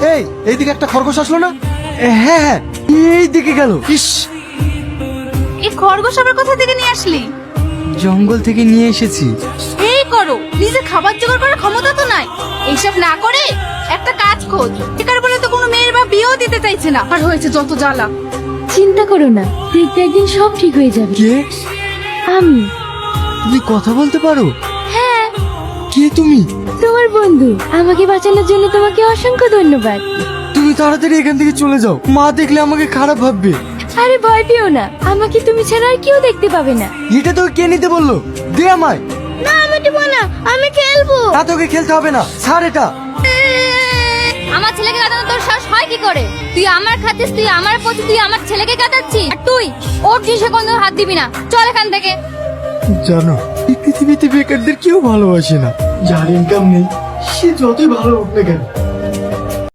এই এইদিকে একটা খরগোশ আসলো না? হ্যাঁ হ্যাঁ, এই দিকে গেল। ইস, এই খরগোশ আবার কোথা থেকে নিয়ে আসলি? জঙ্গল থেকে নিয়ে এসেছি। এই করো, নিজে খাবার জোগাড় করার ক্ষমতা তো নাই। এইসব না করে একটা কাজ খোঁজ। বেকার বলে তো কোনো মেয়ের বা বিয়েও দিতে চাইছে না, আর হয়েছে যত জ্বালা। চিন্তা করো না, দেখবে একদিন সব ঠিক হয়ে যাবে। কে? আমি। তুমি কথা বলতে পারো? হ্যাঁ, কে তুমি? তোমার বন্ধু। আমাকে বাঁচানোর জন্য তোমাকে অসংখ্য ধন্যবাদ। তুমি তাড়াতাড়ি এখান থেকে চলে যাও, মা দেখলে আমাকে খারাপ ভাববে। আরে ভয় পেও না, আমাকে তুমি ছাড়া আর কেউ দেখতে পাবে না। এটা তোকে কে নিতে বললো? দে আমায়। না, আমি দেব না, আমি খেলবো। না, তোকে খেলতে হবে না, ছাড় এটা। আমার ছেলেকে কাঁদানো তোর সাহস হয় কি করে? তুই আমার খাচ্ছিস, তুই আমার প্রতি, তুই আমার ছেলেকে কাঁদাচ্ছিস, আর তুই ওর জিনিসে কোনো হাত দিবি না। চল এখান থেকে। জানো, এই পৃথিবীতে বেকারদের কেউ ভালোবাসে না। যার ইনকাম নেই সে যতই ভালো হোক না কেন,